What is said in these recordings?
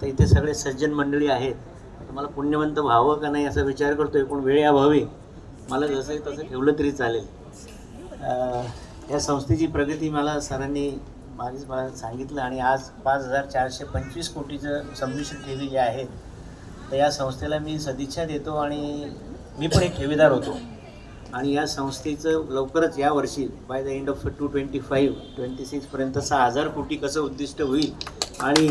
तर इथे सगळे सज्जन मंडळी आहेत. मला पुण्यवंत व्हावं का नाही असा विचार करतोय, पण वेळेअभावी मला जसं तसं ठेवलं तरी चालेल. या संस्थेची प्रगती मला सरांनी मागेच मला सांगितलं आणि आज 5,425 कोटीचं सबमिशन ठेवी जे आहेत, तर या संस्थेला मी सदिच्छा देतो आणि मी पण एक ठेवीदार होतो. आणि या संस्थेचं लवकरच या वर्षी बाय द एंड ऑफ 2025-26 6,000 कोटी कसं उद्दिष्ट होईल आणि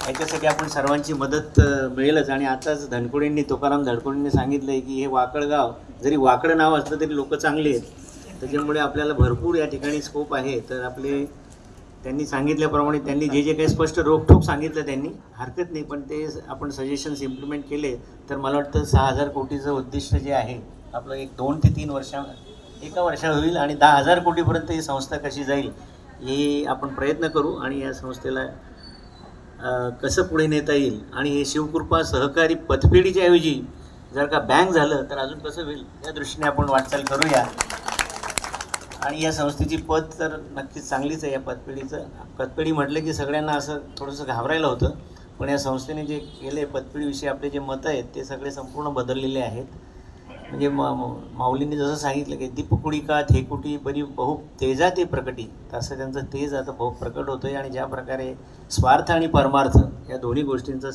याच्यासाठी आपण सर्वांची मदत मिळेलच. आणि आताच धनकोडेंनी तुकाराम धनकोडेंनी सांगितलं आहे की हे वाकडगाव जरी वाकडं नाव असलं तरी लोक चांगले आहेत, त्याच्यामुळे आपल्याला भरपूर या ठिकाणी स्कोप आहे. तर आपले त्यांनी सांगितल्याप्रमाणे त्यांनी जे जे काही स्पष्ट रोखठोक सांगितलं त्यांनी हरकत नाही, पण ते आपण सजेशन्स इम्प्लिमेंट केले तर मला वाटतं 6,000 कोटीचं उद्दिष्ट जे आहे आपलं एक 2 ते 3 एका वर्षात होईल आणि 10,000 कोटीपर्यंत ही संस्था कशी जाईल हे आपण प्रयत्न करू. आणि या संस्थेला कसं पुढे नेता येईल आणि हे शिवकृपा सहकारी पतपेढीच्या ऐवजी जर का बँक झालं तर अजून कसं होईल या दृष्टीने आपण वाटचाल करूया. आणि या संस्थेची पद तर नक्कीच चांगलीच आहे. या पतपेढी म्हटलं की सगळ्यांना असं थोडंसं घाबरायला होतं, पण या संस्थेने जे केले पतपेढीविषयी आपले जे मतं आहेत ते सगळे संपूर्ण बदललेले आहेत. म्हणजे माऊलींनी जसं सांगितलं की दीपकुडी का थेकुटी बरी बहु तेजा ते प्रकटी, तसं त्यांचं तेज आता बहु प्रकट होतं आहे. आणि ज्या प्रकारे स्वार्थ आणि परमार्थ या दोन्ही गोष्टींचा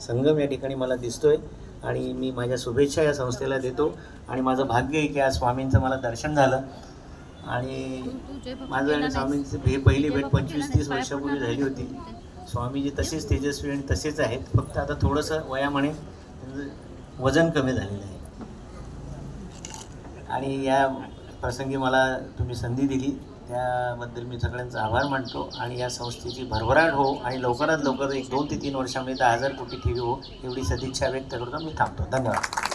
संगम या ठिकाणी मला दिसतो आहे. आणि मी माझ्या शुभेच्छा या संस्थेला देतो. आणि माझं भाग्य आहे की आज स्वामींचं मला दर्शन झालं आणि माझं आणि स्वामींची हे पहिली भेट 25-30 वर्षापूर्वी झाली होती. स्वामीजी तसेच तेजस्वी आणि तसेच आहेत, फक्त आता थोडंसं वयामुळे वजन कमी झालेलं आहे. आणि या प्रसंगी मला तुम्ही संधी दिली त्याबद्दल मी सगळ्यांचा आभार मानतो. आणि या संस्थेची भरभराट हो आणि लवकरात लवकर 1-2 ते 3 वर्षामध्ये 10,000 कोटी ठेवी हो एवढी सदिच्छा व्यक्त करतो. मी थांबतो. धन्यवाद.